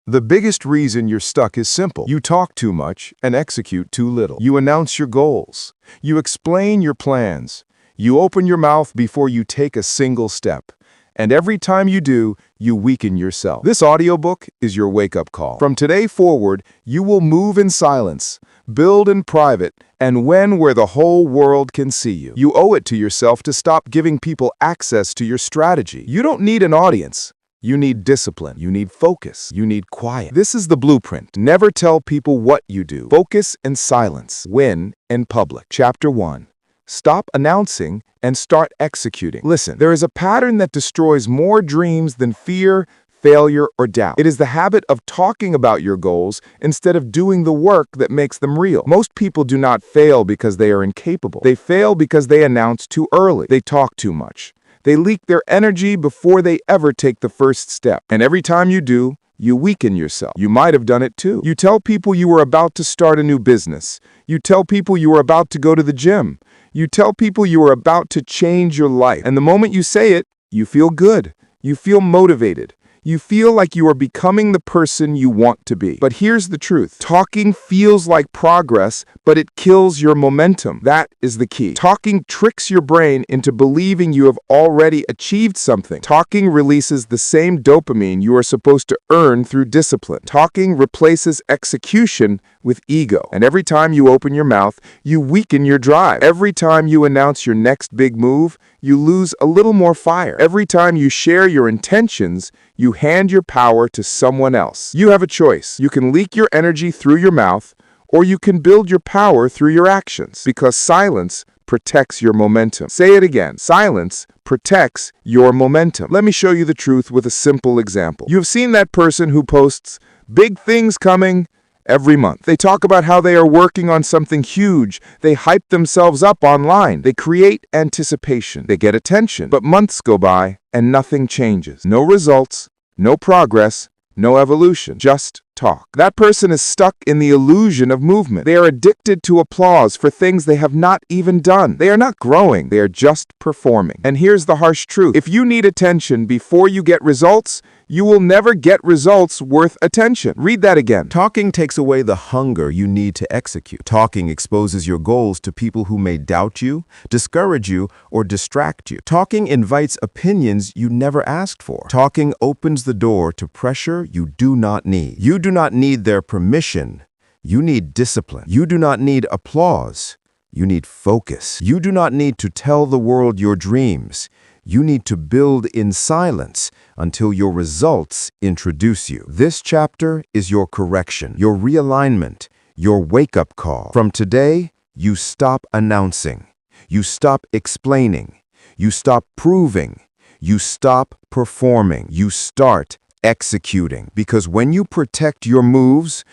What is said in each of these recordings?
The biggest reason you're stuck is simple. You talk too much and execute too little. You announce your goals. You explain your plans. You open your mouth before you take a single step. And every time you do, you weaken yourself. This audiobook is your wake-up call. From today forward, you will move in silence, build in private, and win where the whole world can see you. You owe it to yourself to stop giving people access to your strategy. You don't need an audience. You need discipline. You need focus. You need quiet. This is the blueprint. Never tell people what you do. Focus in silence. Win in public. Chapter 1. Stop announcing and start executing. Listen, there is a pattern that destroys more dreams than fear, failure, or doubt. It is the habit of talking about your goals instead of doing the work that makes them real. Most people do not fail because they are incapable. They fail because they announce too early. They talk too much. They leak their energy before they ever take the first step. And every time you do, you weaken yourself. You might have done it too. You tell people you are about to start a new business. You tell people you are about to go to the gym. You tell people you are about to change your life. And the moment you say it, you feel good. You feel motivated. You feel like you are becoming the person you want to be. But here's the truth. Talking feels like progress, but it kills your momentum. That is the key. Talking tricks your brain into believing you have already achieved something. Talking releases the same dopamine you are supposed to earn through discipline. Talking replaces execution with ego. And every time you open your mouth, you weaken your drive. Every time you announce your next big move, you lose a little more fire. Every time you share your intentions, you hand your power to someone else. You have a choice. You can leak your energy through your mouth, or you can build your power through your actions, because silence protects your momentum. Say it again. Silence protects your momentum. Let me show you the truth with a simple example. You've seen that person who posts, "Big things coming," every month. They talk about how they are working on something huge. They hype themselves up online. They create anticipation. They get attention. But months go by and nothing changes. No results, no progress, no evolution. Just talk. That person is stuck in the illusion of movement. They are addicted to applause for things they have not even done. They are not growing. They are just performing. And here's the harsh truth. If you need attention before you get results, you will never get results worth attention. Read that again. Talking takes away the hunger you need to execute. Talking exposes your goals to people who may doubt you, discourage you, or distract you. Talking invites opinions you never asked for. Talking opens the door to pressure you do not need. You do not need their permission. You need discipline. You do not need applause. You need focus. You do not need to tell the world your dreams. You need to build in silence until your results introduce you. This chapter is your correction, your realignment, your wake-up call. From today, you stop announcing. You stop explaining. You stop proving. You stop performing. You start executing. Because when you protect your moves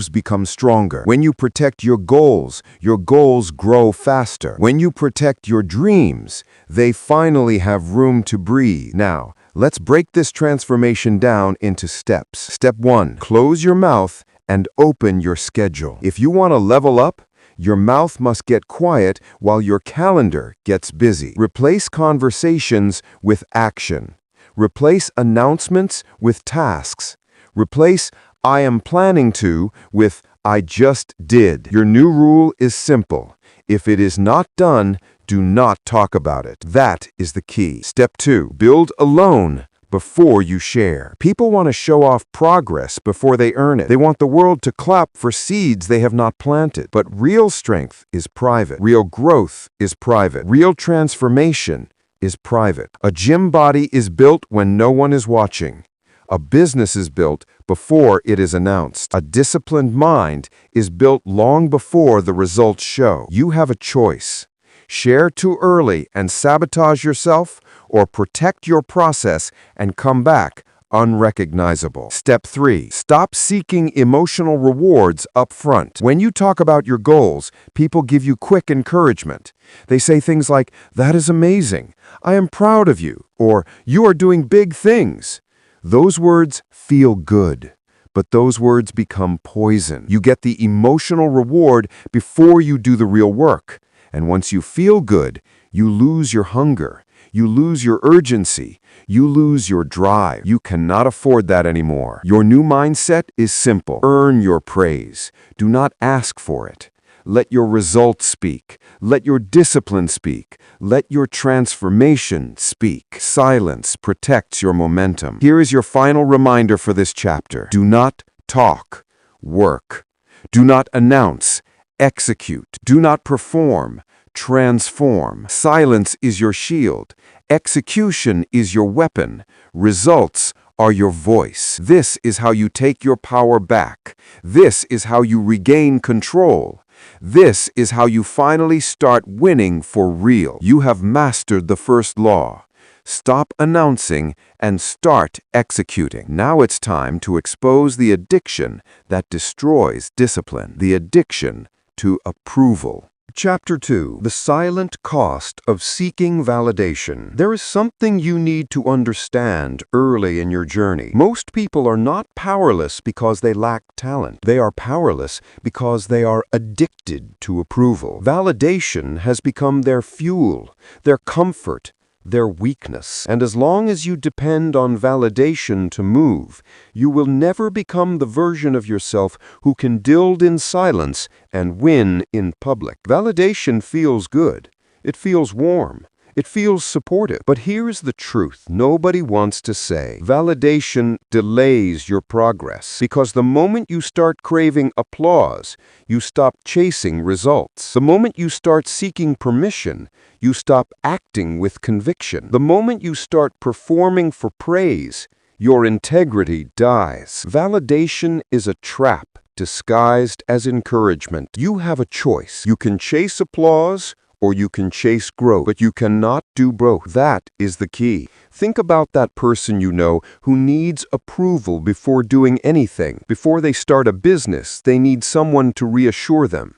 become stronger. When you protect your goals grow faster. When you protect your dreams, they finally have room to breathe. Now, let's break this transformation down into steps. Step 1, close your mouth and open your schedule. If you want to level up, your mouth must get quiet while your calendar gets busy. Replace conversations with action. Replace announcements with tasks. Replace "I am planning to" with "I just did." Your new rule is simple. If it is not done, do not talk about it. That is the key. Step 2, build alone before you share. People want to show off progress before they earn it. They want the world to clap for seeds they have not planted. But real strength is private. Real growth is private. Real transformation is private. A gym body is built when no one is watching. A business is built before it is announced. A disciplined mind is built long before the results show. You have a choice. Share too early and sabotage yourself, or protect your process and come back unrecognizable. Step 3, stop seeking emotional rewards up front. When you talk about your goals, people give you quick encouragement. They say things like, "That is amazing. I am proud of you," or "You are doing big things." Those words feel good, but those words become poison. You get the emotional reward before you do the real work. And once you feel good, you lose your hunger. You lose your urgency. You lose your drive. You cannot afford that anymore. Your new mindset is simple. Earn your praise. Do not ask for it. Let your results speak. Let your discipline speak. Let your transformation speak. Silence protects your momentum. Here is your final reminder for this chapter. Do not talk. Work. Do not announce. Execute. Do not perform. Transform. Silence is your shield. Execution is your weapon. Results are your voice. This is how you take your power back. This is how you regain control. This is how you finally start winning for real. You have mastered the first law. Stop announcing and start executing. Now it's time to expose the addiction that destroys discipline. The addiction to approval. Chapter 2. The silent cost of seeking validation. There is something you need to understand early in your journey. Most people are not powerless because they lack talent. They are powerless because they are addicted to approval. Validation has become their fuel, their comfort, their weakness. And as long as you depend on validation to move, you will never become the version of yourself who can build in silence and win in public. Validation feels good. It feels warm. It feels supportive. But here's the truth nobody wants to say. Validation delays your progress because the moment you start craving applause, you stop chasing results. The moment you start seeking permission, you stop acting with conviction. The moment you start performing for praise, your integrity dies. Validation is a trap disguised as encouragement. You have a choice. You can chase applause or you can chase growth, but you cannot do both. That is the key. Think about that person you know who needs approval before doing anything. Before they start a business, they need someone to reassure them.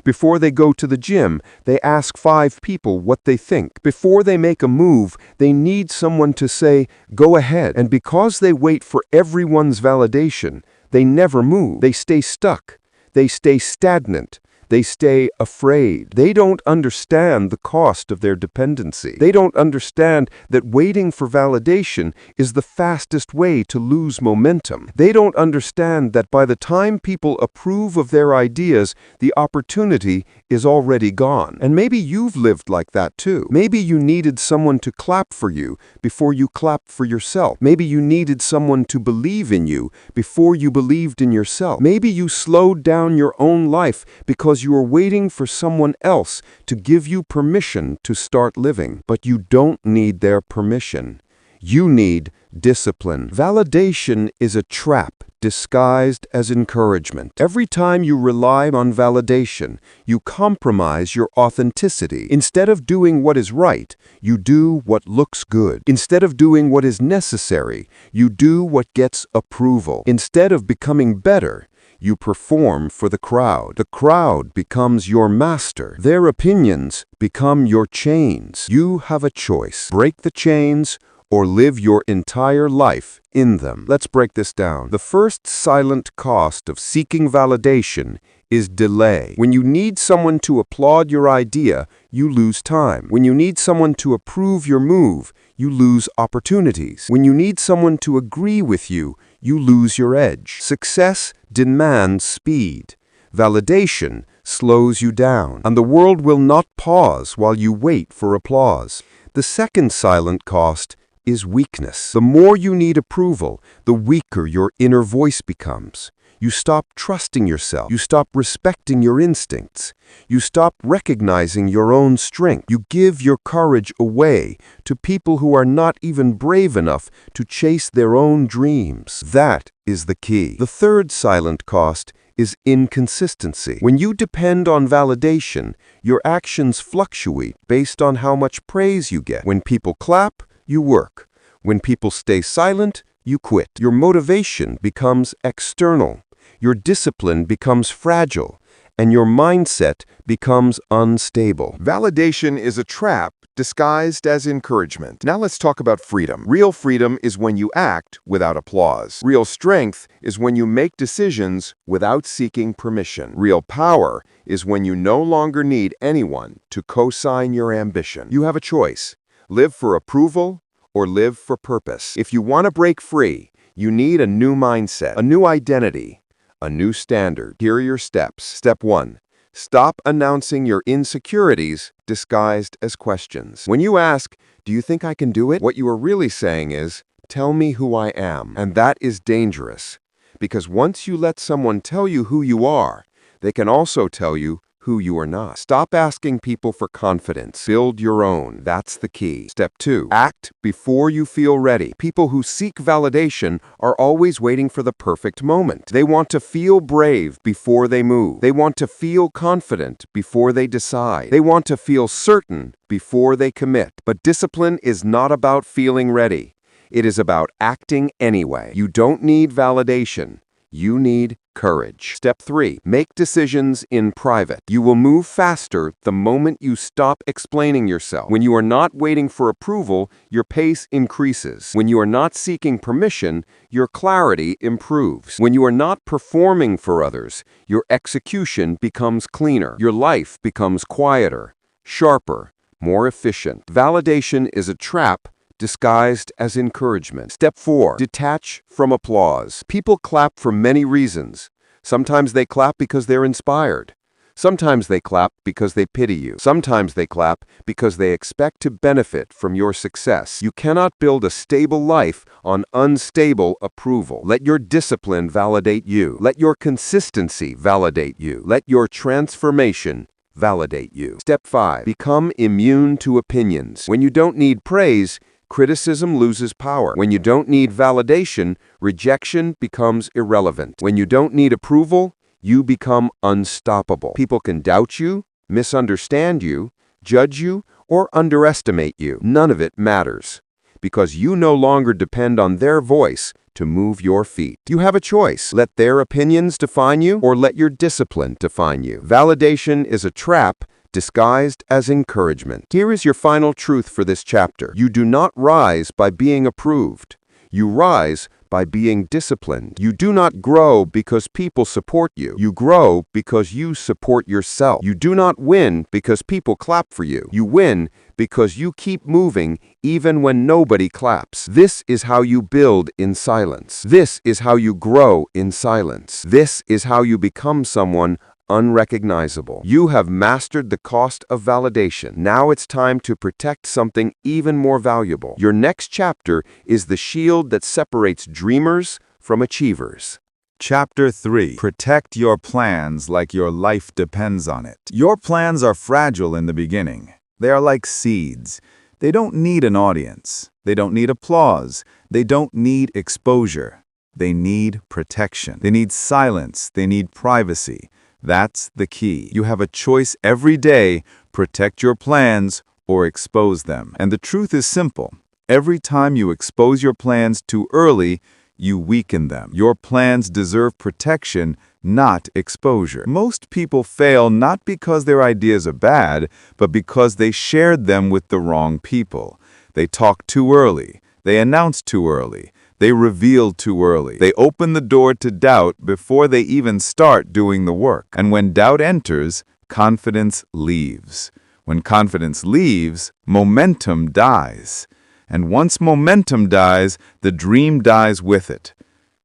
Before they go to the gym, they ask 5 people what they think. Before they make a move, they need someone to say, "Go ahead." And because they wait for everyone's validation, they never move. They stay stuck. They stay stagnant. They stay afraid. They don't understand the cost of their dependency. They don't understand that waiting for validation is the fastest way to lose momentum. They don't understand that by the time people approve of their ideas, the opportunity is already gone. And maybe you've lived like that too. Maybe you needed someone to clap for you before you clapped for yourself. Maybe you needed someone to believe in you before you believed in yourself. Maybe you slowed down your own life because you are waiting for someone else to give you permission to start living. But you don't need their permission. You need discipline. Validation is a trap disguised as encouragement. Every time you rely on validation, you compromise your authenticity. Instead of doing what is right, you do what looks good. Instead of doing what is necessary, you do what gets approval. Instead of becoming better, you perform for the crowd. The crowd becomes your master. Their opinions become your chains. You have a choice. Break the chains or live your entire life in them. Let's break this down. The first silent cost of seeking validation is delay. When you need someone to applaud your idea, you lose time. When you need someone to approve your move, you lose opportunities. When you need someone to agree with you, you lose your edge. Success demands speed. Validation slows you down, and the world will not pause while you wait for applause. The second silent cost is weakness. The more you need approval, the weaker your inner voice becomes. You stop trusting yourself. You stop respecting your instincts. You stop recognizing your own strength. You give your courage away to people who are not even brave enough to chase their own dreams. That is the key. The third silent cost is inconsistency. When you depend on validation, your actions fluctuate based on how much praise you get. When people clap, you work. When people stay silent, you quit. Your motivation becomes external. Your discipline becomes fragile, and your mindset becomes unstable. Validation is a trap disguised as encouragement. Now let's talk about freedom. Real freedom is when you act without applause. Real strength is when you make decisions without seeking permission. Real power is when you no longer need anyone to co-sign your ambition. You have a choice. Live for approval or live for purpose? If you want to break free, you need a new mindset, a new identity, a new standard. Here are your steps. Step 1. Stop announcing your insecurities disguised as questions. When you ask, "Do you think I can do it?" what you are really saying is, "Tell me who I am." And that is dangerous, because once you let someone tell you who you are, they can also tell you who you are not. Stop asking people for confidence. Build your own. That's the key. Step 2. Act before you feel ready. People who seek validation are always waiting for the perfect moment. They want to feel brave before they move. They want to feel confident before they decide. They want to feel certain before they commit. But discipline is not about feeling ready. It is about acting anyway. You don't need validation. You need courage. Step 3. Make decisions in private. You will move faster the moment you stop explaining yourself. When you are not waiting for approval, your pace increases. When you are not seeking permission, your clarity improves. When you are not performing for others, your execution becomes cleaner. Your life becomes quieter, sharper, more efficient. Validation is a trap disguised as encouragement. Step 4. Detach from applause. People clap for many reasons. Sometimes they clap because they're inspired. Sometimes they clap because they pity you. Sometimes they clap because they expect to benefit from your success. You cannot build a stable life on unstable approval. Let your discipline validate you. Let your consistency validate you. Let your transformation validate you. Step 5. Become immune to opinions. When you don't need praise, criticism loses power. When you don't need validation, rejection becomes irrelevant. When you don't need approval, you become unstoppable. People can doubt you, misunderstand you, judge you, or underestimate you. None of it matters, because you no longer depend on their voice to move your feet. You have a choice. Let their opinions define you, or let your discipline define you. Validation is a trap disguised as encouragement. Here is your final truth for this chapter. You do not rise by being approved. You rise by being disciplined. You do not grow because people support you. You grow because you support yourself. You do not win because people clap for you. You win because you keep moving even when nobody claps. This is how you build in silence. This is how you grow in silence. This is how you become someone unrecognizable. You have mastered the cost of validation. Now it's time to protect something even more valuable. Your next chapter is the shield that separates dreamers from achievers. Chapter 3. Protect your plans like your life depends on it. Your plans are fragile in the beginning. They are like seeds. They don't need an audience. They don't need applause. They don't need exposure. They need protection. They need silence. They need privacy. That's the key. You have a choice every day: protect your plans or expose them. And the truth is simple. Every time you expose your plans too early, you weaken them. Your plans deserve protection, not exposure. Most people fail not because their ideas are bad, but because they shared them with the wrong people. They talk too early. They announce too early. They reveal too early. They open the door to doubt before they even start doing the work. And when doubt enters, confidence leaves. When confidence leaves, momentum dies. And once momentum dies, the dream dies with it.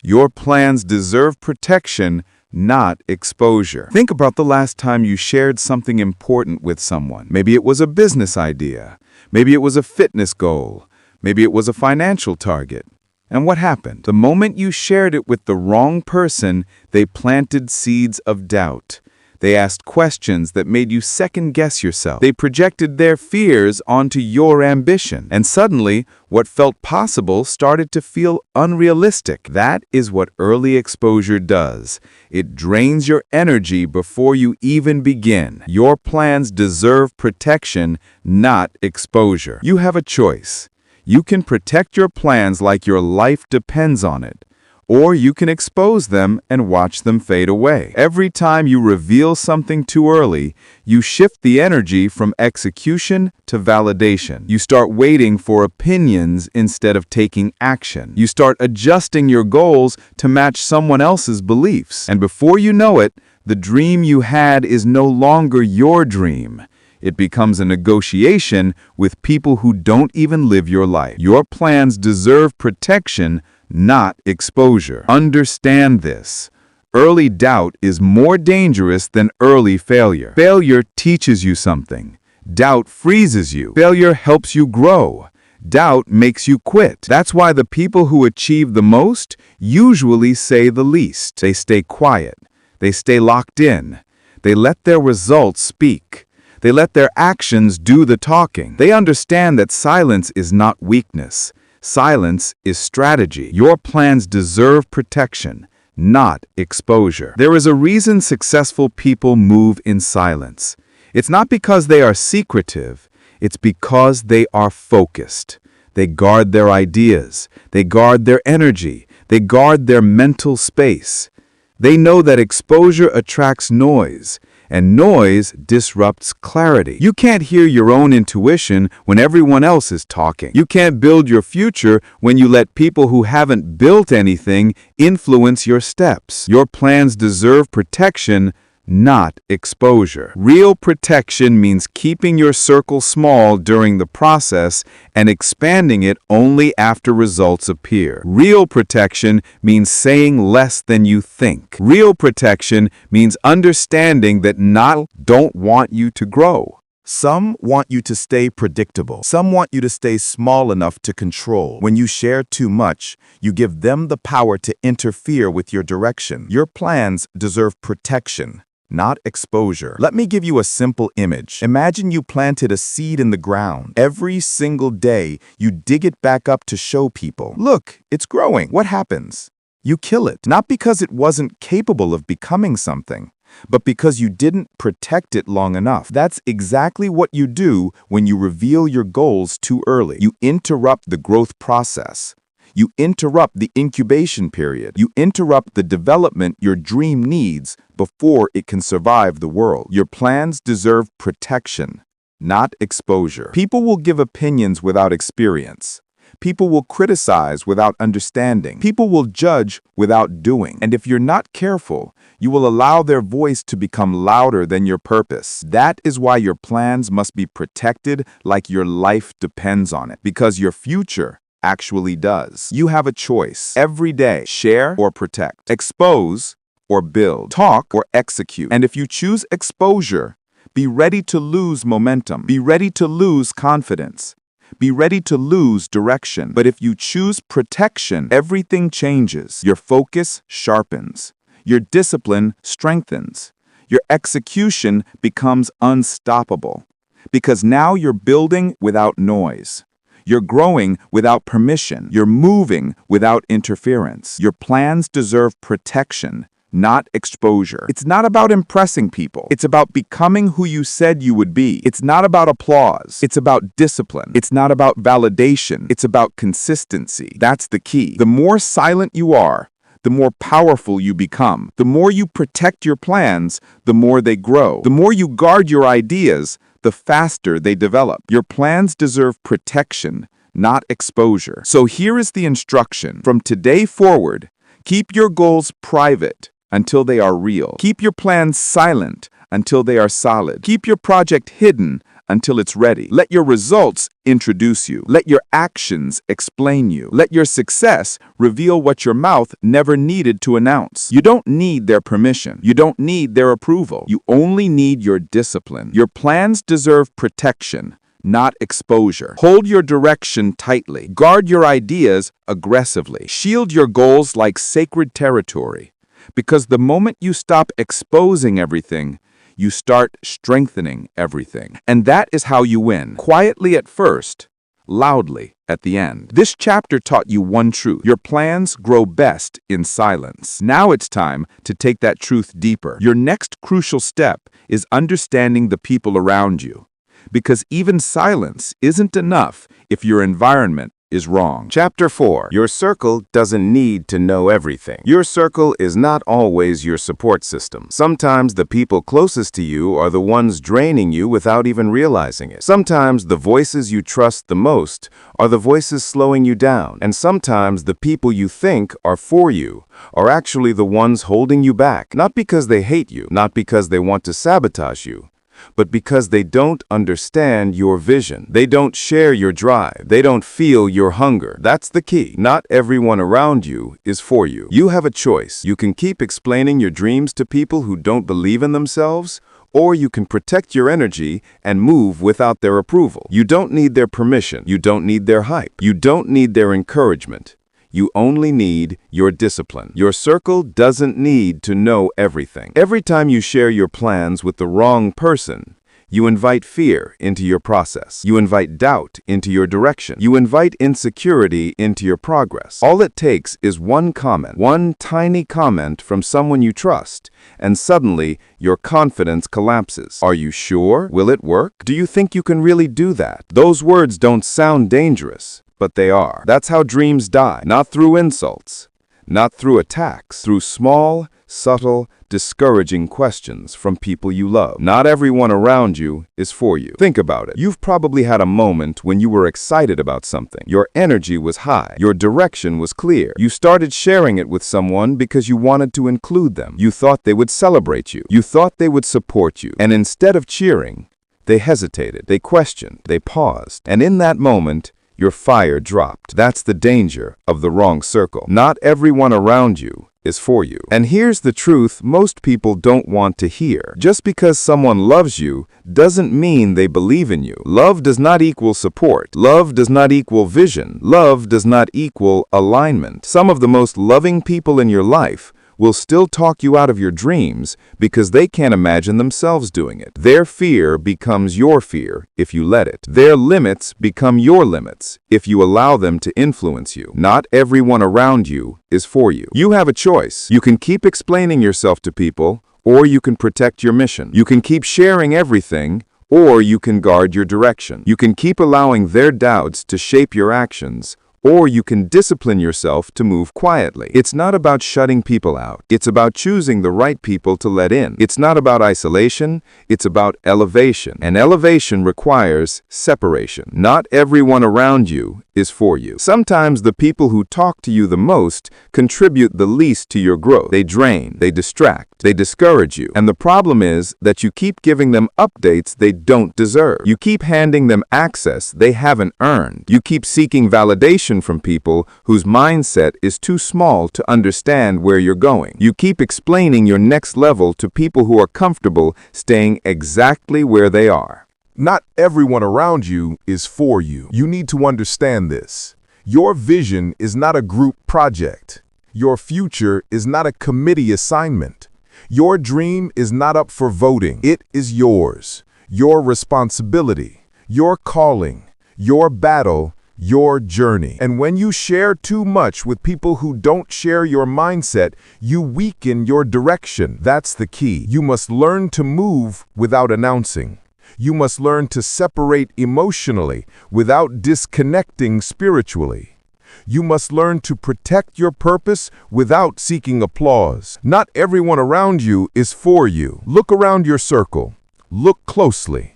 Your plans deserve protection, not exposure. Think about the last time you shared something important with someone. Maybe it was a business idea. Maybe it was a fitness goal. Maybe it was a financial target. And what happened? The moment you shared it with the wrong person, they planted seeds of doubt. They asked questions that made you second-guess yourself. They projected their fears onto your ambition. And suddenly, what felt possible started to feel unrealistic. That is what early exposure does. It drains your energy before you even begin. Your plans deserve protection, not exposure. You have a choice. You can protect your plans like your life depends on it, or you can expose them and watch them fade away. Every time you reveal something too early, you shift the energy from execution to validation. You start waiting for opinions instead of taking action. You start adjusting your goals to match someone else's beliefs. And before you know it, the dream you had is no longer your dream. It becomes a negotiation with people who don't even live your life. Your plans deserve protection, not exposure. Understand this. Early doubt is more dangerous than early failure. Failure teaches you something. Doubt freezes you. Failure helps you grow. Doubt makes you quit. That's why the people who achieve the most usually say the least. They stay quiet. They stay locked in. They let their results speak. They let their actions do the talking. They understand that silence is not weakness. Silence is strategy. Your plans deserve protection, not exposure. There is a reason successful people move in silence. It's not because they are secretive. It's because they are focused. They guard their ideas. They guard their energy. They guard their mental space. They know that exposure attracts noise, and noise disrupts clarity. You can't hear your own intuition when everyone else is talking. You can't build your future when you let people who haven't built anything influence your steps. Your plans deserve protection, not exposure. Real protection means keeping your circle small during the process and expanding it only after results appear. Real protection means saying less than you think. Real protection means understanding that not don't want you to grow. Some want you to stay predictable. Some want you to stay small enough to control. When you share too much, you give them the power to interfere with your direction. Your plans deserve protection, not exposure. Let me give you a simple image. Imagine you planted a seed in the ground. Every single day, you dig it back up to show people, look, it's growing. What happens? You kill it, not because it wasn't capable of becoming something, but because you didn't protect it long enough. That's exactly what you do when you reveal your goals too early. You interrupt the growth process. You interrupt the incubation period. You interrupt the development your dream needs before it can survive the world. Your plans deserve protection, not exposure. People will give opinions without experience. People will criticize without understanding. People will judge without doing. And if you're not careful, you will allow their voice to become louder than your purpose. That is why your plans must be protected like your life depends on it, because your future actually does. You have a choice every day: share or protect, expose or build, talk or execute. And if you choose exposure, be ready to lose momentum. Be ready to lose confidence. Be ready to lose direction. But if you choose protection, everything changes. Your focus sharpens. Your discipline strengthens. Your execution becomes unstoppable. Because now you're building without noise. You're growing without permission. You're moving without interference. Your plans deserve protection, not exposure. It's not about impressing people. It's about becoming who you said you would be. It's not about applause. It's about discipline. It's not about validation. It's about consistency. That's the key. The more silent you are, the more powerful you become. The more you protect your plans, the more they grow. The more you guard your ideas, the faster they develop. Your plans deserve protection, not exposure. So here is the instruction. From today forward, keep your goals private until they are real. Keep your plans silent until they are solid. Keep your project hidden until it's ready. Let your results introduce you. Let your actions explain you. Let your success reveal what your mouth never needed to announce. You don't need their permission. You don't need their approval. You only need your discipline. Your plans deserve protection, not exposure. Hold your direction tightly. Guard your ideas aggressively. Shield your goals like sacred territory. Because the moment you stop exposing everything, you start strengthening everything. And that is how you win. Quietly at first, loudly at the end. This chapter taught you one truth. Your plans grow best in silence. Now it's time to take that truth deeper. Your next crucial step is understanding the people around you. Because even silence isn't enough if your environment is wrong. Chapter 4. Your circle doesn't need to know everything. Your circle is not always your support system. Sometimes the people closest to you are the ones draining you without even realizing it. Sometimes the voices you trust the most are the voices slowing you down. And sometimes the people you think are for you are actually the ones holding you back. Not because they hate you, not because they want to sabotage you, but because they don't understand your vision. They don't share your drive. They don't feel your hunger. That's the key. Not everyone around you is for you. You have a choice. You can keep explaining your dreams to people who don't believe in themselves, or you can protect your energy and move without their approval. You don't need their permission. You don't need their hype. You don't need their encouragement. You only need your discipline. Your circle doesn't need to know everything. Every time you share your plans with the wrong person, you invite fear into your process. You invite doubt into your direction. You invite insecurity into your progress. All it takes is one comment, one tiny comment from someone you trust, and suddenly your confidence collapses. Are you sure? Will it work? Do you think you can really do that? Those words don't sound dangerous, but they are. That's how dreams die. Not through insults, not through attacks, through small, subtle, discouraging questions from people you love. Not everyone around you is for you. Think about it. You've probably had a moment when you were excited about something. Your energy was high. Your direction was clear. You started sharing it with someone because you wanted to include them. You thought they would celebrate you. You thought they would support you. And instead of cheering, they hesitated. They questioned. They paused. And in that moment, your fire dropped. That's the danger of the wrong circle. Not everyone around you is for you. And here's the truth most people don't want to hear. Just because someone loves you doesn't mean they believe in you. Love does not equal support. Love does not equal vision. Love does not equal alignment. Some of the most loving people in your life will still talk you out of your dreams because they can't imagine themselves doing it. Their fear becomes your fear if you let it. Their limits become your limits if you allow them to influence you. Not everyone around you is for you. You have a choice. You can keep explaining yourself to people, or you can protect your mission. You can keep sharing everything, or you can guard your direction. You can keep allowing their doubts to shape your actions, or you can discipline yourself to move quietly. It's not about shutting people out. It's about choosing the right people to let in. It's not about isolation. It's about elevation. And elevation requires separation. Not everyone around you is for you. Sometimes the people who talk to you the most contribute the least to your growth. They drain, they distract, they discourage you. And the problem is that you keep giving them updates they don't deserve. You keep handing them access they haven't earned. You keep seeking validation from people whose mindset is too small to understand where you're going. You keep explaining your next level to people who are comfortable staying exactly where they are. Not everyone around you is for you. You need to understand this. Your vision is not a group project. Your future is not a committee assignment. Your dream is not up for voting. It is yours. Your responsibility, your calling, your battle, your journey. And when you share too much with people who don't share your mindset, you weaken your direction. That's the key. You must learn to move without announcing. You must learn to separate emotionally without disconnecting spiritually. You must learn to protect your purpose without seeking applause. Not everyone around you is for you. Look around your circle. Look closely.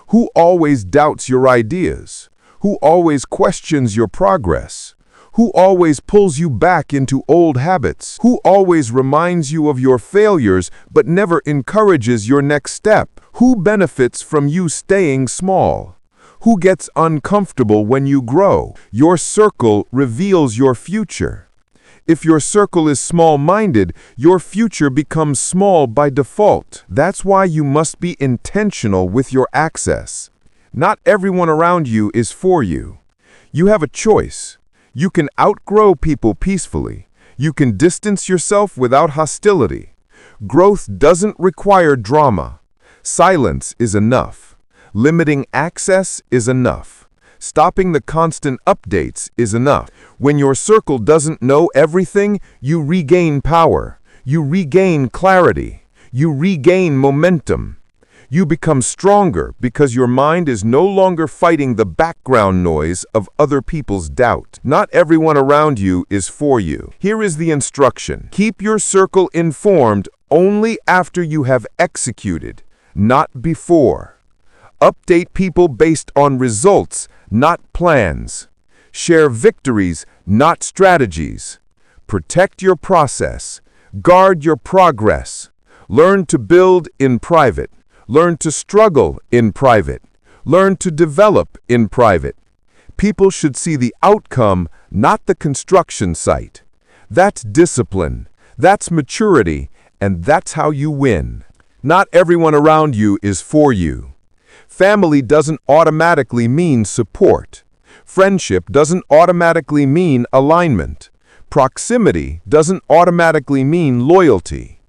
Who always doubts your ideas? Who always questions your progress? Who always pulls you back into old habits? Who always reminds you of your failures but never encourages your next step? Who benefits from you staying small? Who gets uncomfortable when you grow? Your circle reveals your future. If your circle is small-minded, your future becomes small by default. That's why you must be intentional with your access. Not everyone around you is for you. You have a choice. You can outgrow people peacefully. You can distance yourself without hostility. Growth doesn't require drama. Silence is enough. Limiting access is enough. Stopping the constant updates is enough. When your circle doesn't know everything, you regain power. You regain clarity. You regain momentum. You become stronger because your mind is no longer fighting the background noise of other people's doubt. Not everyone around you is for you. Here is the instruction. Keep your circle informed only after you have executed, not before. Update people based on results, not plans. Share victories, not strategies. Protect your process. Guard your progress. Learn to build in private. Learn to struggle in private. Learn to develop in private. People should see the outcome, not the construction site. That's discipline. That's maturity. And that's how you win. Not everyone around you is for you. Family doesn't automatically mean support. Friendship doesn't automatically mean alignment. Proximity doesn't automatically mean loyalty.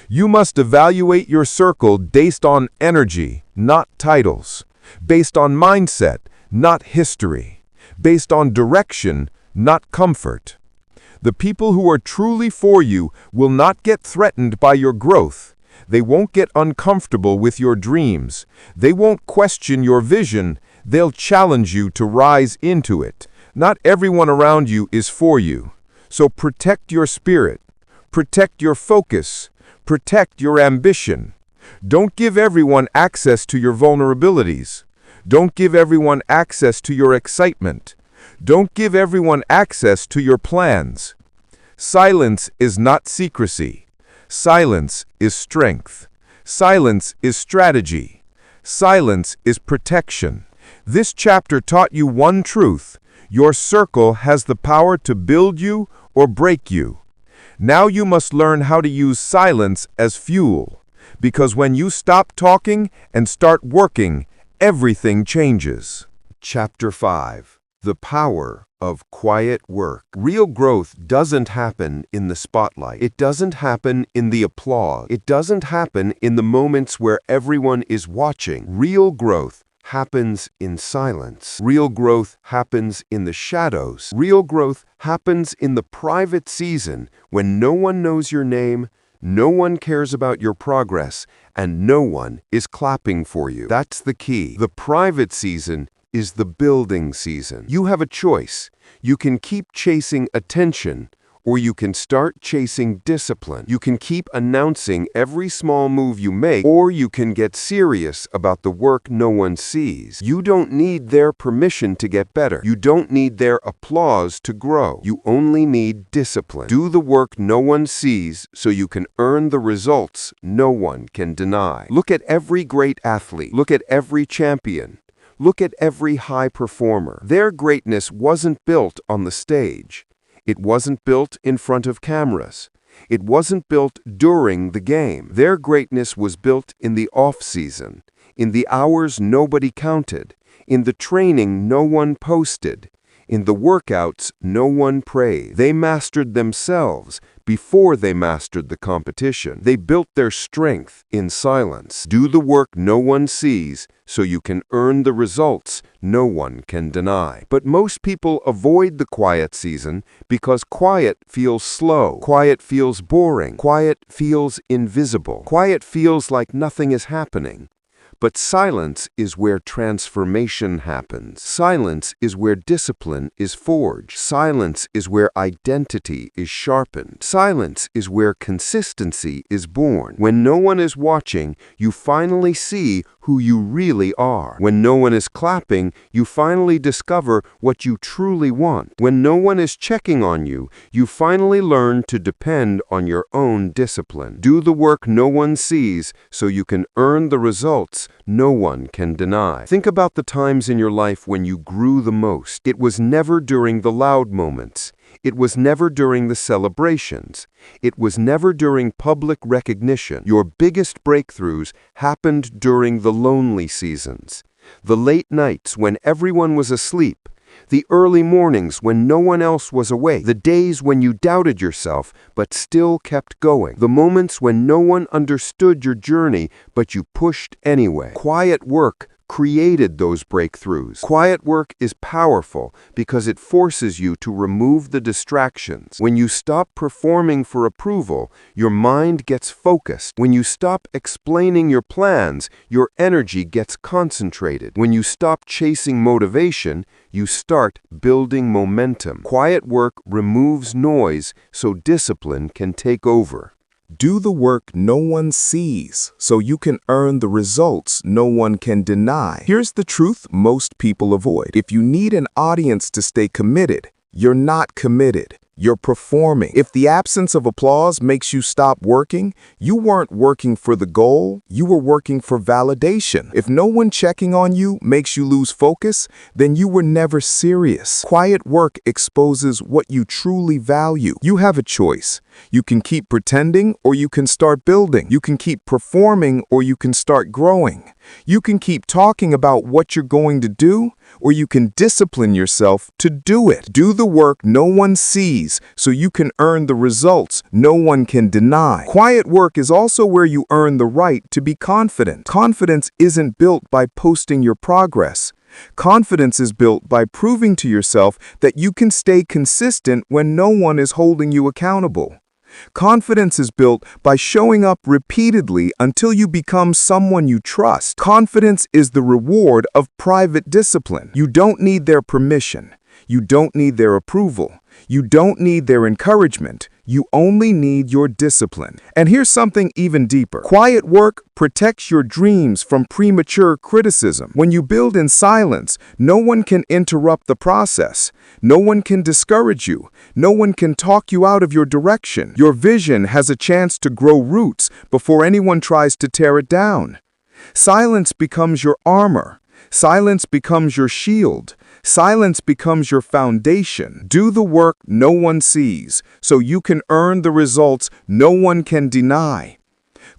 You must evaluate your circle based on energy, not titles. Based on mindset, not history. Based on direction, not comfort. The people who are truly for you will not get threatened by your growth. They won't get uncomfortable with your dreams. They won't question your vision. They'll challenge you to rise into it. Not everyone around you is for you. So protect your spirit. Protect your focus. Protect your ambition. Don't give everyone access to your vulnerabilities. Don't give everyone access to your excitement. Don't give everyone access to your plans. Silence is not secrecy. Silence is strength. Silence is strategy. Silence is protection. This chapter taught you one truth. Your circle has the power to build you or break you. Now you must learn how to use silence as fuel. Because when you stop talking and start working, everything changes. Chapter 5. The Power of Quiet Work. Real growth doesn't happen in the spotlight. It doesn't happen in the applause. It doesn't happen in the moments where everyone is watching. Real growth happens in silence. Real growth happens in the shadows. Real growth happens in the private season when no one knows your name, no one cares about your progress, and no one is clapping for you. That's the key. The private season is the building season. You have a choice. You can keep chasing attention, or you can start chasing discipline. You can keep announcing every small move you make, or you can get serious about the work no one sees. You don't need their permission to get better. You don't need their applause to grow. You only need discipline. Do the work no one sees so you can earn the results no one can deny. Look at every great athlete. Look at every champion. Look at every high performer. Their greatness wasn't built on the stage. It wasn't built in front of cameras. It wasn't built during the game. Their greatness was built in the off-season, in the hours nobody counted, in the training no one posted, in the workouts no one praised. They mastered themselves before they mastered the competition. They built their strength in silence. Do the work no one sees so you can earn the results no one can deny. But most people avoid the quiet season because quiet feels slow. Quiet feels boring. Quiet feels invisible. Quiet feels like nothing is happening. But silence is where transformation happens. Silence is where discipline is forged. Silence is where identity is sharpened. Silence is where consistency is born. When no one is watching, you finally see who you really are. When no one is clapping, you finally discover what you truly want. When no one is checking on you, you finally learn to depend on your own discipline. Do the work no one sees so you can earn the results no one can deny. Think about the times in your life when you grew the most. It was never during the loud moments. It was never during the celebrations. It was never during public recognition. Your biggest breakthroughs happened during the lonely seasons. The late nights when everyone was asleep. The early mornings when no one else was awake. The days when you doubted yourself but still kept going. The moments when no one understood your journey but you pushed anyway. Quiet work created those breakthroughs. Quiet work is powerful because it forces you to remove the distractions. When you stop performing for approval, your mind gets focused. When you stop explaining your plans, your energy gets concentrated. When you stop chasing motivation, you start building momentum. Quiet work removes noise so discipline can take over. Do the work no one sees so you can earn the results no one can deny. Here's the truth most people avoid. If you need an audience to stay committed, you're not committed. You're performing. If the absence of applause makes you stop working, you weren't working for the goal, you were working for validation. If no one checking on you makes you lose focus, then you were never serious. Quiet work exposes what you truly value. You have a choice. You can keep pretending or you can start building. You can keep performing or you can start growing. You can keep talking about what you're going to do or you can discipline yourself to do it. Do the work no one sees so you can earn the results no one can deny. Quiet work is also where you earn the right to be confident. Confidence isn't built by posting your progress. Confidence is built by proving to yourself that you can stay consistent when no one is holding you accountable. Confidence is built by showing up repeatedly until you become someone you trust. Confidence is the reward of private discipline. You don't need their permission. You don't need their approval. You don't need their encouragement. You only need your discipline. And here's something even deeper. Quiet work protects your dreams from premature criticism. When you build in silence, no one can interrupt the process. No one can discourage you. No one can talk you out of your direction. Your vision has a chance to grow roots before anyone tries to tear it down. Silence becomes your armor. Silence becomes your shield. Silence becomes your foundation. Do the work no one sees, so you can earn the results no one can deny.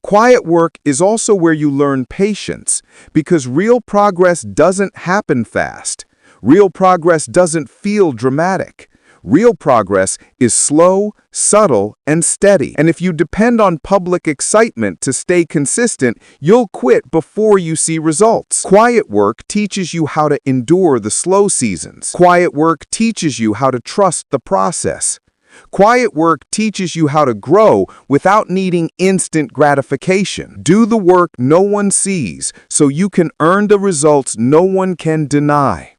Quiet work is also where you learn patience, because real progress doesn't happen fast. Real progress doesn't feel dramatic. Real progress is slow, subtle, and steady. And if you depend on public excitement to stay consistent, you'll quit before you see results. Quiet work teaches you how to endure the slow seasons. Quiet work teaches you how to trust the process. Quiet work teaches you how to grow without needing instant gratification. Do the work no one sees so you can earn the results no one can deny.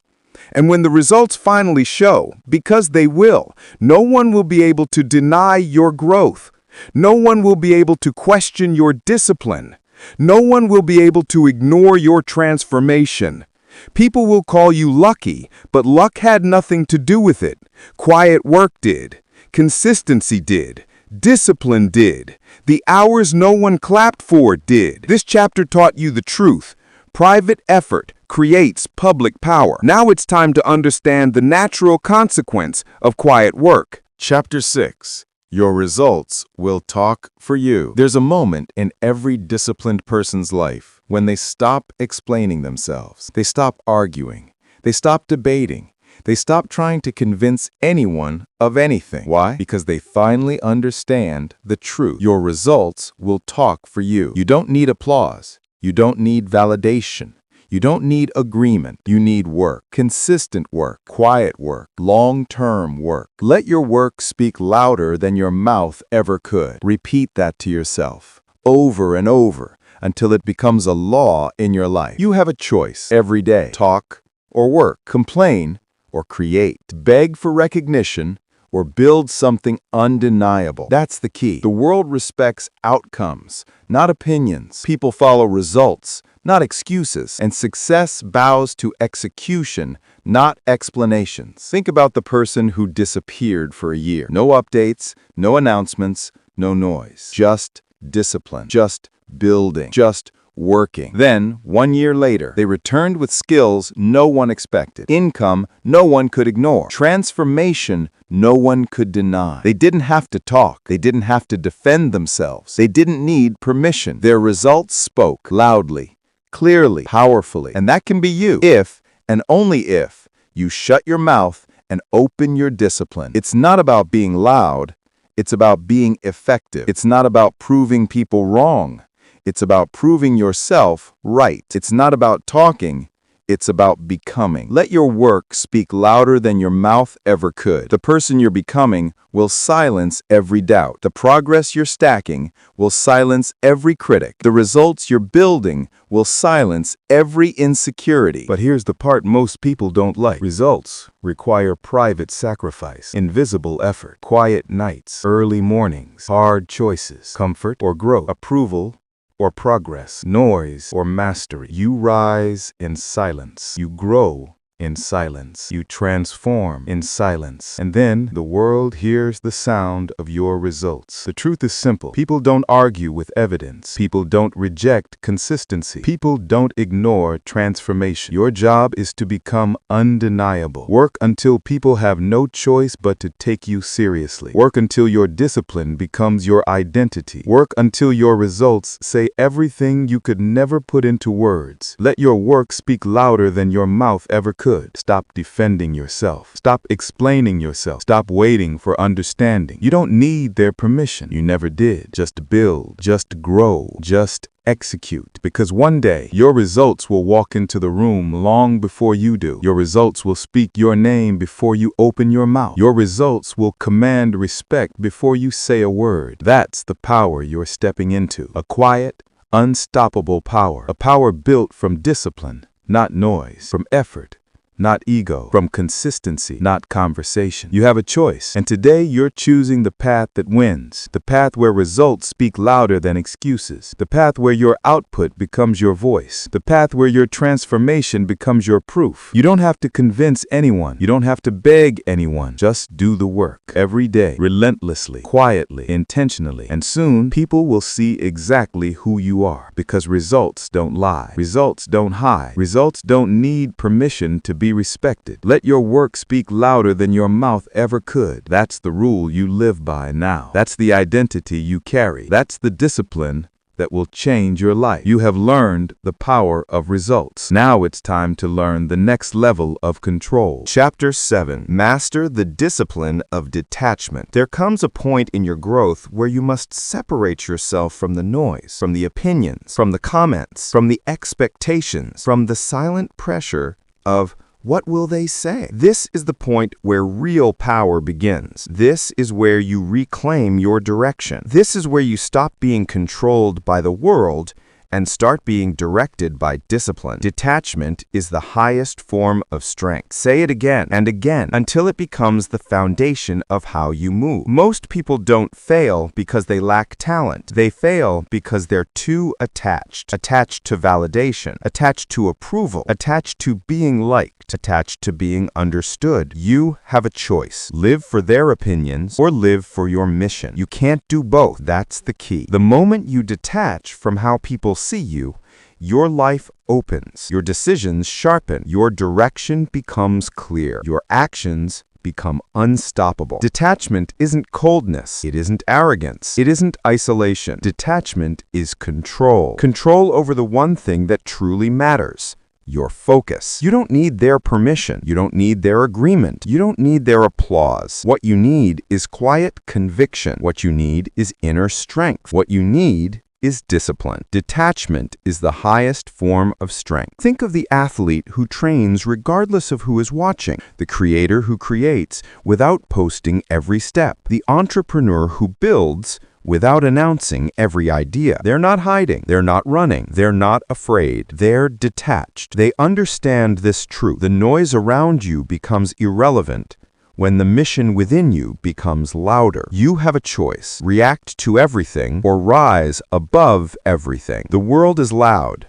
And when the results finally show, because they will, no one will be able to deny your growth. No one will be able to question your discipline. No one will be able to ignore your transformation. People will call you lucky, but luck had nothing to do with it. Quiet work did. Consistency did. Discipline did. The hours no one clapped for did. This chapter taught you the truth. Private effort creates public power. Now it's time to understand the natural consequence of quiet work. Chapter 6. Your results will talk for you. There's a moment in every disciplined person's life when they stop explaining themselves. They stop arguing. They stop debating. They stop trying to convince anyone of anything. Why? Because they finally understand the truth. Your results will talk for you. You don't need applause. You don't need validation. You don't need agreement. You need work. Consistent work. Quiet work. Long-term work. Let your work speak louder than your mouth ever could. Repeat that to yourself over and over until it becomes a law in your life. You have a choice every day. Talk or work. Complain or create. Beg for recognition or build something undeniable. That's the key. The world respects outcomes, not opinions. People follow results, not excuses. And success bows to execution, not explanations. Think about the person who disappeared for a year. No updates, no announcements, no noise. Just discipline. Just building. Just working. Then, 1 year later, they returned with skills no one expected. Income no one could ignore. Transformation no one could deny. They didn't have to talk. They didn't have to defend themselves. They didn't need permission. Their results spoke loudly, clearly, powerfully. And that can be you if, and only if, you shut your mouth and open your discipline. It's not about being loud. It's about being effective. It's not about proving people wrong. It's about proving yourself right. It's not about talking. It's about becoming. Let your work speak louder than your mouth ever could. The person you're becoming will silence every doubt. The progress you're stacking will silence every critic. The results you're building will silence every insecurity. But here's the part most people don't like. Results require private sacrifice, invisible effort, quiet nights, early mornings, hard choices, comfort or growth, approval or progress, noise or mastery. You rise in silence. You grow in silence. You transform in silence. And then the world hears the sound of your results. The truth is simple. People don't argue with evidence. People don't reject consistency. People don't ignore transformation. Your job is to become undeniable. Work until people have no choice but to take you seriously. Work until your discipline becomes your identity. Work until your results say everything you could never put into words. Let your work speak louder than your mouth ever could. Stop defending yourself. Stop explaining yourself. Stop waiting for understanding. You don't need their permission. You never did. Just build. Just grow. Just execute. Because one day, your results will walk into the room long before you do. Your results will speak your name before you open your mouth. Your results will command respect before you say a word. That's the power you're stepping into. A quiet, unstoppable power. A power built from discipline, not noise. From effort, not ego. From consistency, not conversation. You have a choice, and today you're choosing the path that wins. The path where results speak louder than excuses. The path where your output becomes your voice. The path where your transformation becomes your proof. You don't have to convince anyone. You don't have to beg anyone. Just do the work every day, relentlessly, quietly, intentionally, and soon people will see exactly who you are, because results don't lie. Results don't hide. Results don't need permission to be respected. Let your work speak louder than your mouth ever could. That's the rule you live by now. That's the identity you carry. That's the discipline that will change your life. You have learned the power of results. Now it's time to learn the next level of control. Chapter 7. Master the discipline of detachment. There comes a point in your growth where you must separate yourself from the noise, from the opinions, from the comments, from the expectations, from the silent pressure of what will they say? This is the point where real power begins. This is where you reclaim your direction. This is where you stop being controlled by the world and start being directed by discipline. Detachment is the highest form of strength. Say it again and again until it becomes the foundation of how you move. Most people don't fail because they lack talent. They fail because they're too attached. Attached to validation, attached to approval, attached to being liked, attached to being understood. You have a choice. Live for their opinions or live for your mission. You can't do both. That's the key. The moment you detach from how people see you, your life opens, your decisions sharpen, your direction becomes clear, your actions become unstoppable. Detachment isn't coldness. It isn't arrogance. It isn't isolation. Detachment is control. Control over the one thing that truly matters. Your focus. You don't need their permission. You don't need their agreement. You don't need their applause. What you need is quiet conviction. What you need is inner strength. What you need is discipline. Detachment is the highest form of strength. Think of the athlete who trains regardless of who is watching, the creator who creates without posting every step, the entrepreneur who builds without announcing every idea. They're not hiding. They're not running. They're not afraid. They're detached. They understand this truth. The noise around you becomes irrelevant when the mission within you becomes louder. You have a choice. React to everything or rise above everything. The world is loud.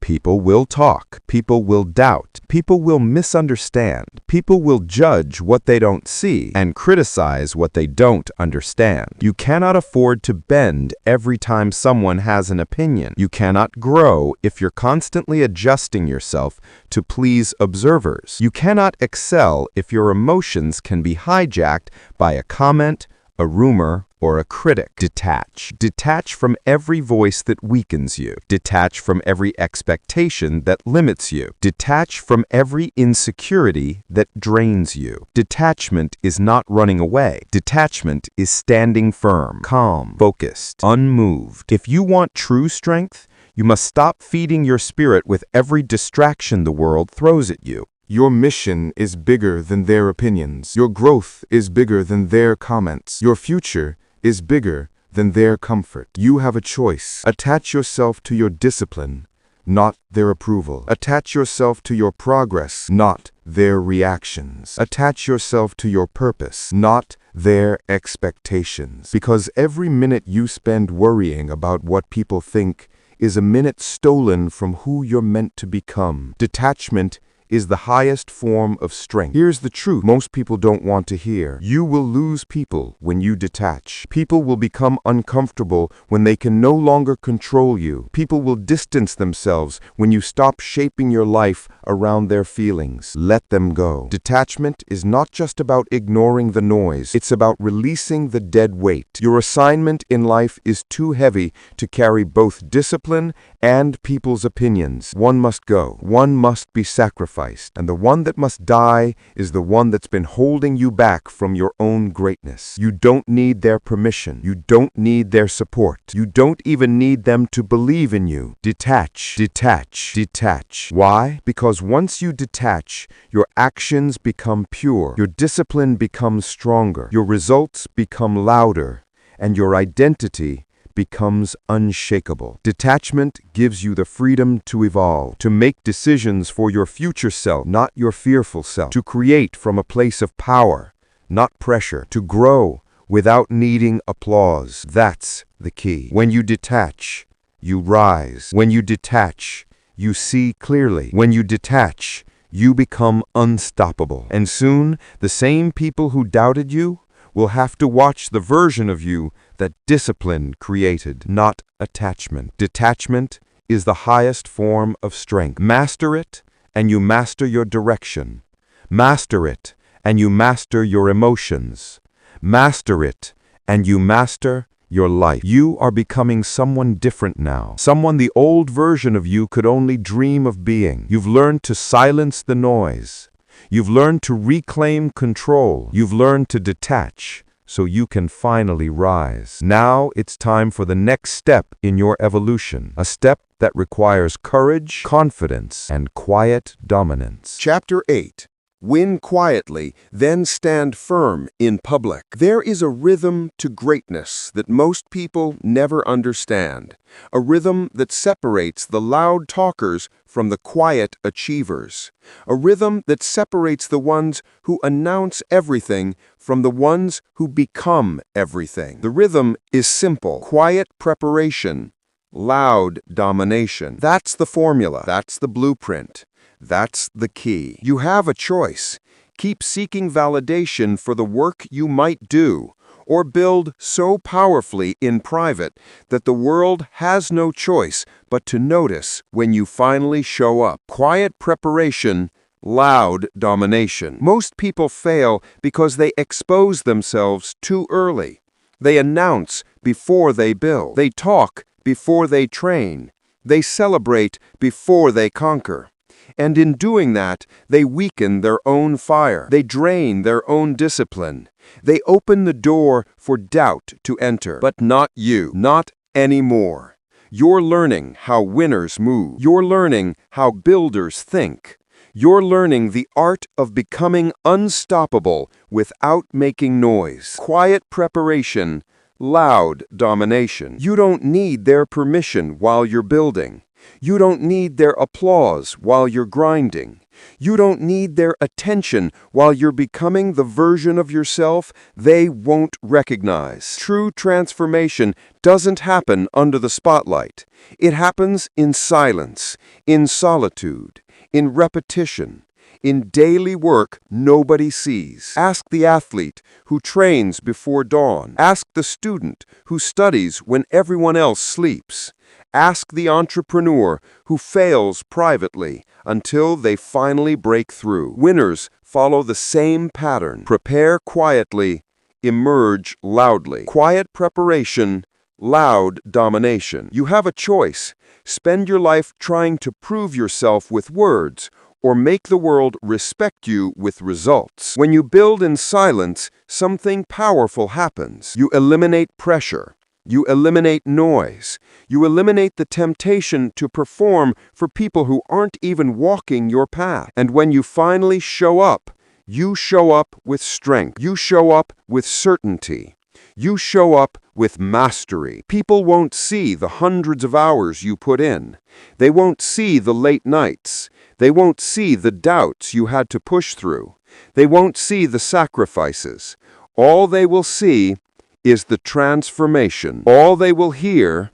People will talk. People will doubt. People will misunderstand. People will judge what they don't see and criticize what they don't understand. You cannot afford to bend every time someone has an opinion. You cannot grow if you're constantly adjusting yourself to please observers. You cannot excel if your emotions can be hijacked by a comment, a rumor, or a critic. Detach. Detach from every voice that weakens you. Detach from every expectation that limits you. Detach from every insecurity that drains you. Detachment is not running away. Detachment is standing firm, calm, focused, unmoved. If you want true strength, you must stop feeding your spirit with every distraction the world throws at you. Your mission is bigger than their opinions. Your growth is bigger than their comments. Your future is bigger than their comfort. You have a choice. Attach yourself to your discipline, not their approval. Attach yourself to your progress, not their reactions. Attach yourself to your purpose, not their expectations. Because every minute you spend worrying about what people think is a minute stolen from who you're meant to become. Detachment is the highest form of strength. Here's the truth most people don't want to hear. You will lose people when you detach. People will become uncomfortable when they can no longer control you. People will distance themselves when you stop shaping your life around their feelings. Let them go. Detachment is not just about ignoring the noise. It's about releasing the dead weight. Your assignment in life is too heavy to carry both discipline and people's opinions. One must go. One must be sacrificed. And the one that must die is the one that's been holding you back from your own greatness. You don't need their permission. You don't need their support. You don't even need them to believe in you. Detach, detach, detach. Why? Because once you detach, your actions become pure. Your discipline becomes stronger. Your results become louder. And your identity becomes unshakable. Detachment gives you the freedom to evolve, to make decisions for your future self, not your fearful self, to create from a place of power, not pressure, to grow without needing applause. That's the key. When you detach, you rise. When you detach, you see clearly. When you detach, you become unstoppable. And soon, the same people who doubted you will have to watch the version of you that discipline created, not attachment. Detachment is the highest form of strength. Master it, and you master your direction. Master it, and you master your emotions. Master it, and you master your life. You are becoming someone different now. Someone the old version of you could only dream of being. You've learned to silence the noise. You've learned to reclaim control. You've learned to detach so you can finally rise. Now it's time for the next step in your evolution, a step that requires courage, confidence, and quiet dominance. Chapter 8. Win quietly, then stand firm in public. There is a rhythm to greatness that most people never understand. A rhythm that separates the loud talkers from the quiet achievers. A rhythm that separates the ones who announce everything from the ones who become everything. The rhythm is simple: quiet preparation, loud domination. That's the formula. That's the blueprint. That's the key. You have a choice. Keep seeking validation for the work you might do, or build so powerfully in private that the world has no choice but to notice when you finally show up. Quiet preparation, loud domination. Most people fail because they expose themselves too early. They announce before they build. They talk before they train. They celebrate before they conquer. And in doing that, they weaken their own fire. They drain their own discipline. They open the door for doubt to enter. But not you. Not anymore. You're learning how winners move. You're learning how builders think. You're learning the art of becoming unstoppable without making noise. Quiet preparation, loud domination. You don't need their permission while you're building. You don't need their applause while you're grinding. You don't need their attention while you're becoming the version of yourself they won't recognize. True transformation doesn't happen under the spotlight. It happens in silence, in solitude, in repetition, in daily work nobody sees. Ask the athlete who trains before dawn. Ask the student who studies when everyone else sleeps. Ask the entrepreneur who fails privately until they finally break through. Winners follow the same pattern. Prepare quietly, emerge loudly. Quiet preparation, loud domination. You have a choice. Spend your life trying to prove yourself with words, or make the world respect you with results. When you build in silence, something powerful happens. You eliminate pressure. You eliminate noise. You eliminate the temptation to perform for people who aren't even walking your path. And when you finally show up, you show up with strength. You show up with certainty. You show up with mastery. People won't see the hundreds of hours you put in. They won't see the late nights. They won't see the doubts you had to push through. They won't see the sacrifices. All they will see is the transformation. All they will hear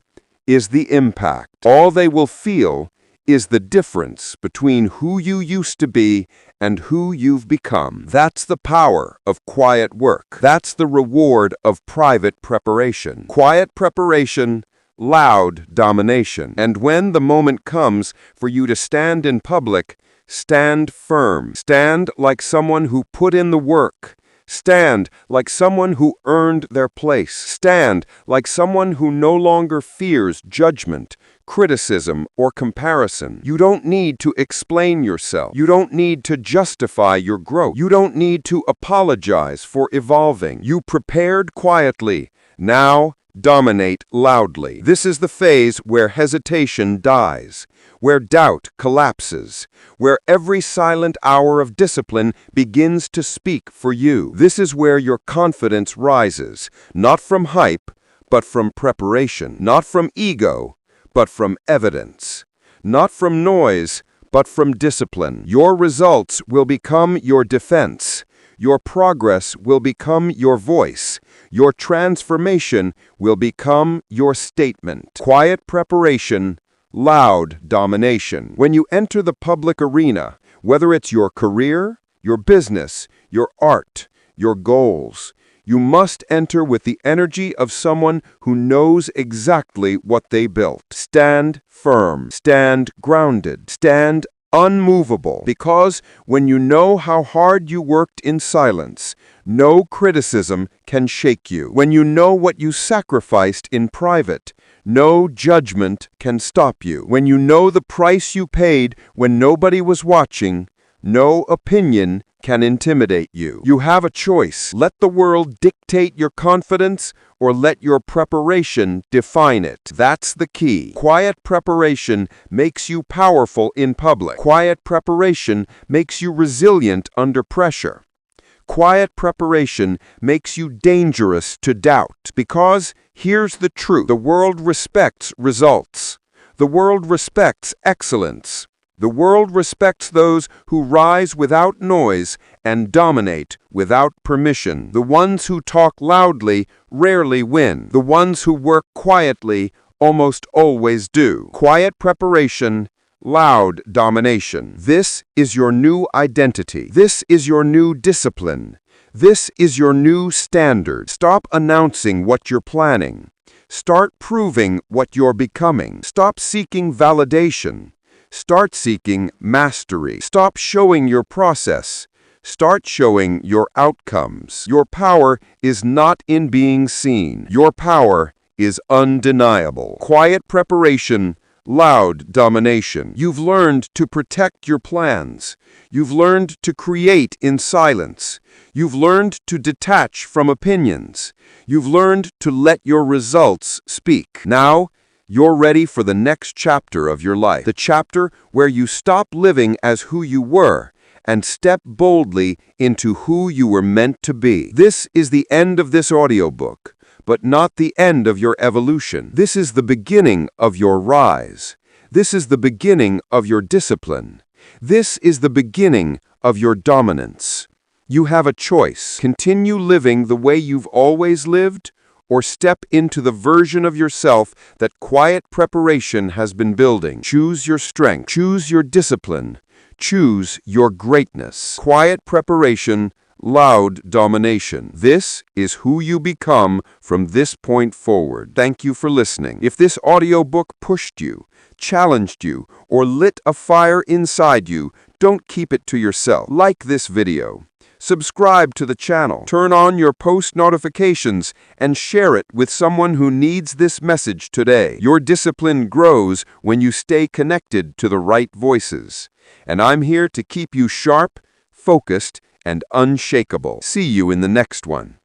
is the impact. All they will feel is the difference between who you used to be and who you've become. That's the power of quiet work. That's the reward of private preparation. Quiet preparation, loud domination. And when the moment comes for you to stand in public, stand firm. Stand like someone who put in the work. Stand like someone who earned their place. Stand like someone who no longer fears judgment, criticism, or comparison. You don't need to explain yourself. You don't need to justify your growth. You don't need to apologize for evolving. You prepared quietly. Now, dominate loudly. This is the phase where hesitation dies, where doubt collapses, where every silent hour of discipline begins to speak for you. This is where your confidence rises, not from hype, but from preparation, not from ego, but from evidence, not from noise, but from discipline. Your results will become your defense. Your progress will become your voice. Your transformation will become your statement. Quiet preparation, loud domination. When you enter the public arena, whether it's your career, your business, your art, your goals, you must enter with the energy of someone who knows exactly what they built. Stand firm, stand grounded, stand unmovable, because when you know how hard you worked in silence, no criticism can shake you. When you know what you sacrificed in private, no judgment can stop you. When you know the price you paid when nobody was watching, no opinion can intimidate you. You have a choice. Let the world dictate your confidence or let your preparation define it. That's the key. Quiet preparation makes you powerful in public. Quiet preparation makes you resilient under pressure. Quiet preparation makes you dangerous to doubt. Because here's the truth. The world respects results. The world respects excellence. The world respects those who rise without noise and dominate without permission. The ones who talk loudly rarely win. The ones who work quietly almost always do. Quiet preparation, loud domination. This is your new identity. This is your new discipline. This is your new standard. Stop announcing what you're planning. Start proving what you're becoming. Stop seeking validation. Start seeking mastery. Stop showing your process. Start showing your outcomes. Your power is not in being seen. Your power is undeniable. Quiet preparation, loud domination. You've learned to protect your plans. You've learned to create in silence. You've learned to detach from opinions. You've learned to let your results speak. Now, you're ready for the next chapter of your life, the chapter where you stop living as who you were and step boldly into who you were meant to be. This is the end of this audiobook, but not the end of your evolution. This is the beginning of your rise. This is the beginning of your discipline. This is the beginning of your dominance. You have a choice. Continue living the way you've always lived, or step into the version of yourself that quiet preparation has been building. Choose your strength. Choose your discipline. Choose your greatness. Quiet preparation, loud domination. This is who you become from this point forward. Thank you for listening. If this audiobook pushed you, challenged you, or lit a fire inside you, don't keep it to yourself. Like this video. Subscribe to the channel, turn on your post notifications, and share it with someone who needs this message today. Your discipline grows when you stay connected to the right voices. And I'm here to keep you sharp, focused, and unshakable. See you in the next one.